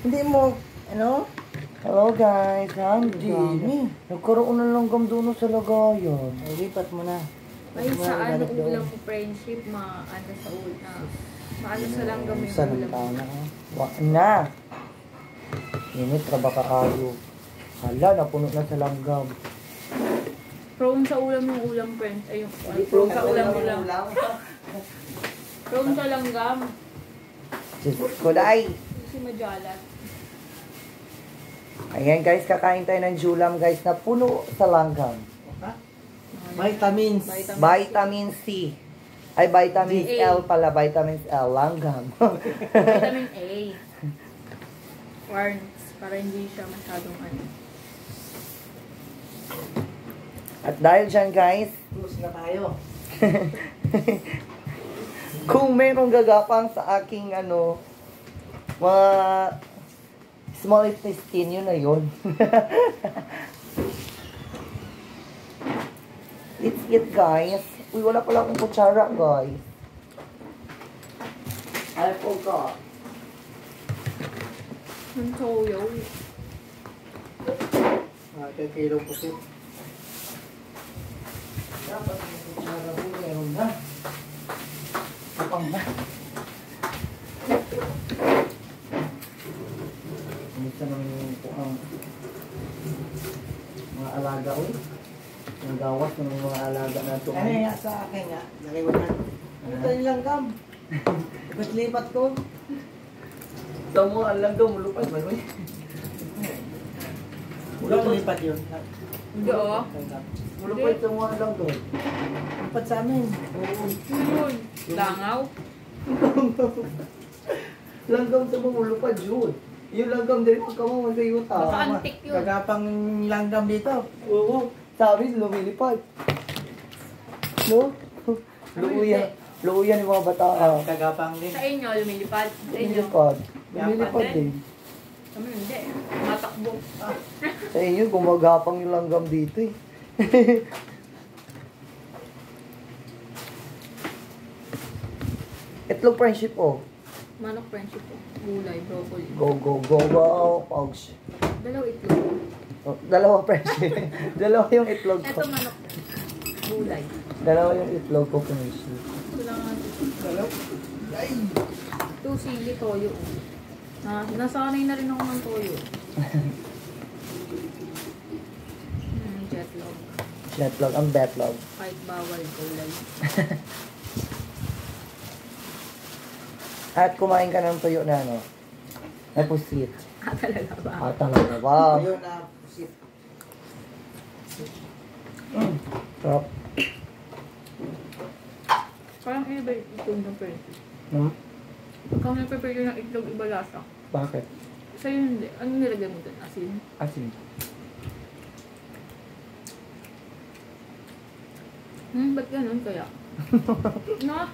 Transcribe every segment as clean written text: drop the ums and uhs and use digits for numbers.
Hindi mo, ano? Hello guys, Andy. Nagkaroon ng langgam doon sa lagayan. Lipat mo na. Ay, sa ano ulam mo, friendship, maano sa ulam. Maano sa langgam yung ulam. Wak na. Init ka baka kayo. Hala, napuno na sa langgam. Prone sa ulam yung ulam, friends. Ay, prone sa ulam. Prone sa langgam. Diyos ko, day. Kasi majalat. Ayan guys, kakain tayo ng julam guys na puno sa langgam. Vitamins. Vitamin C. Ay, vitamin A. L pala. Vitamin L. Langgam. Vitamin A. Warns. Para hindi siya masyadong ano. At dahil dyan guys, Plus na tayo. kung mayroong gagapang sa aking ano, mga small intestine, yun na yun. It's it guys. Uy, wala pala akong kutsara guys. I forgot. Ang toyo. Kilo puti. Dapat yung kutsara ko meron na. Kapang na. Minsan ang mga alaga ko. Ang gawas ng mga alaga na ito. Ano nga sa akin nga? Naliwan na. Ito yung langgam. Lipat ko. Sa mga langgam, mulupad man. Wala ko lipat yun. Hindi oh. Mulupad sa mga langgam. Lipat sa amin. Oo. Yun. Langaw. Langgam sa mga mulupad yun. Yung langgam din pagka mo sa yuta. Baka antik yun. Gagapang langgam dito. Oo. Sabi, lumilipad. No? Luuyan yung mga bata. Gagapang din. Sa inyo, lumilipad. Sa inyo. Lumilipad. Lumilipad din. Kami hindi. Matakbo. Sa inyo, gumagapang yung langgam dito eh. Itlog friendship oh. Manok friendship po. Gulay, broccoli. Go, go, go, go, pogs. Dalaw itlog. Oh, dalawa friendship. Dalawa yung itlog ko. Ito manok. Gulay. Dalawa yung itlog ko friendship. Ito lang natin. Dalaw. Ay! Ito sili, toyo. Nasanay na rin ako ng toyo. Jetlog. Jetlog, ang betlog. Kahit bawal, gulay. At kumain ka ng tuyo na ano? Na pusit. Talaga ba? Talaga ba? Ayun na pusit. Sarap. Parang iba yung itlog ng friendship. Ikaw nagprepare ng itlog, iba lasa. Bakit? Sa'yo hindi. Ano nilagay mo doon? Asin? Asin. Ba't ganun kaya? No?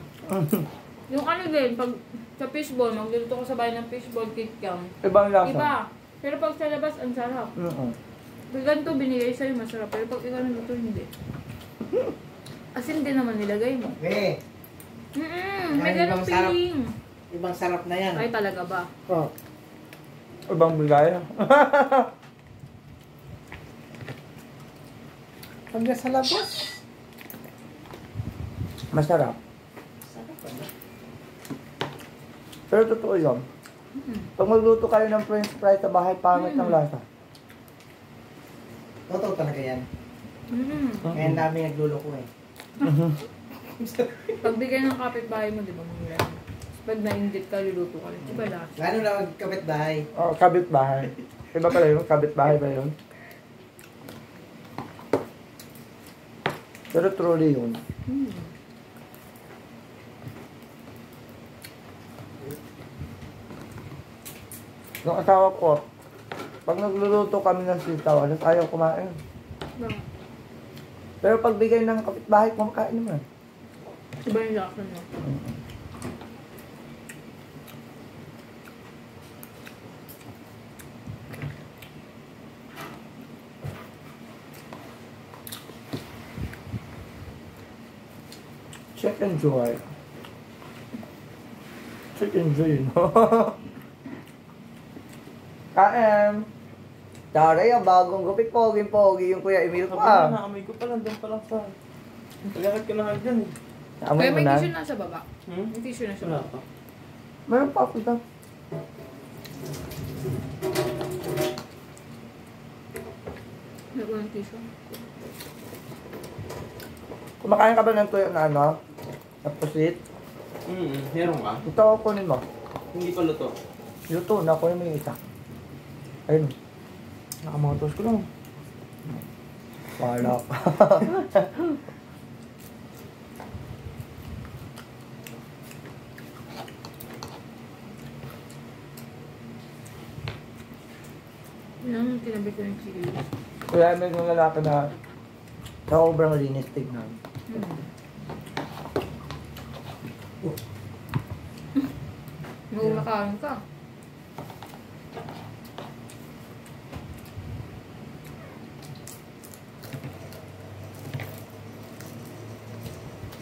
Yung ano din, pag sa fishball, magluluto ko sa bahay ng fishball kitkam. Ibang lasa. Iba. Pero pag sa labas, ang sarap. Pag ganito binigay sa'yo, masarap. Pero pag ikaw nagluto, hindi. Asin din naman nilagay mo. Eh, May Ay, ganong ibang sarap. feeling. ibang sarap na yan. Ay, talaga ba? Oh. Ibang bigay. Pag nasa labas. Masarap. Sarap pa na. Pero totoo yun. Pag magluto kayo ng french fries sa bahay, pangit ng lasa. Totoo talaga yan. Kaya namin nagluloko eh. Pagbigay ng kapitbahay mo, di ba? Pag na-indit ka, luluto ka rin. Iba lasa. Lalo na magkabit bahay. Oh, kabit bahay. Iba pala yun? Kabit bahay ba yun? Pero truly yun. Yung asawa ko, pag nagluluto kami ng sitaw, alas ayaw kumain. Bakit? Pero pag bigay ng kapitbahay, kumakain naman. Iba yung lasa mo. Check and joy. Check and joy, no? KM. Taray, ang bagong gupit. Pogi yung Kuya Emil Sabi pa. na, naamoy ko pa lang, doon pa lang sa... Pagkakit ko na hagdan eh. Amoy Kaya mo may na. tissue na sa baba. Hmm? May tissue na sa Wala baba. pa. Meron pa ako ito. May ko ng tissue. Kumakain ka ba ng tuyo na ano? Na pusit? Meron ka? Ito ako kunin mo. Hindi pa luto. Luto na, kunin mo yung isa. Ayun. Nakamotos ko lang. Wala ka. Yun ang tinabi ko yung chili. Kaya may mga lalaki na sobrang linis tignan. Nung nakain ka.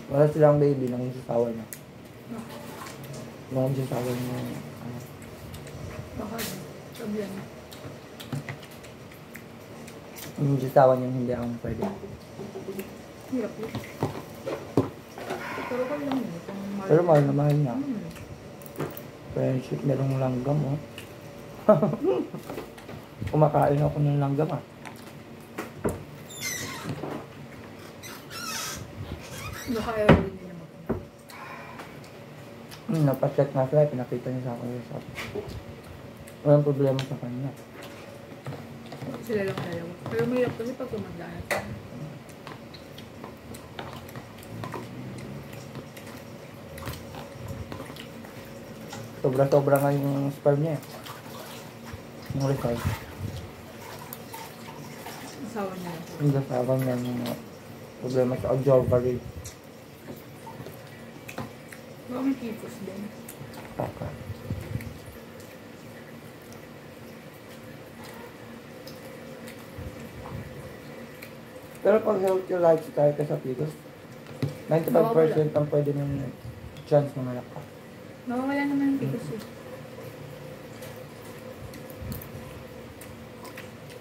Wala silang baby nang sasawa niya. Nang sasawa niya. Ano. Baka sabi yan. Yung sasawa niya hindi ako pwede. Hirap yun. Pero kaya lang yun. Pero mahal na mahal niya. Hmm. Friendship, merong langgam oh. Kumakain ako ng langgam ah. Baka ayaw rin nila mag- Napacheck nga sila, pinakita niya sa akin yung shop. Walang problema sa kanya. Sila lang dalawa. Pero mahirap kasi pag tumanda na. Sobra-sobra nga yung sperm niya eh. Yung result. Asawa niya lang. Yung sasawa niya yung problema sa ovary. Baka may kikos din. Okay. Pero pag healthy lifestyle ka sa pilos, 95% ang pwede ng chance na malak ka. Mawawala naman yung kikos eh.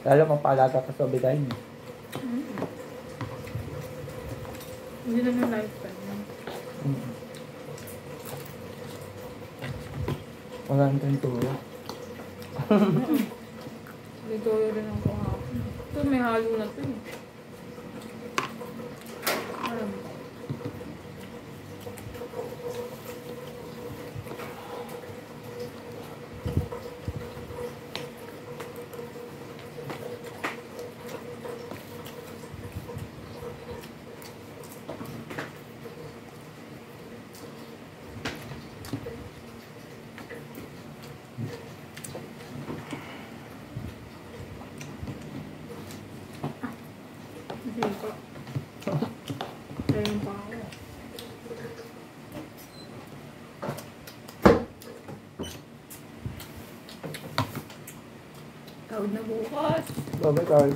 Lalo mapaalaga ka sa obedahin mo. Hindi naman lifestyle lang. Wala nang tinturo. Dito rin ang kahapon. Ito may halo na ito eh. Alam mo. Hindi pa. Ayun pa ako. Tawag na bukas. Bye-bye, Carl.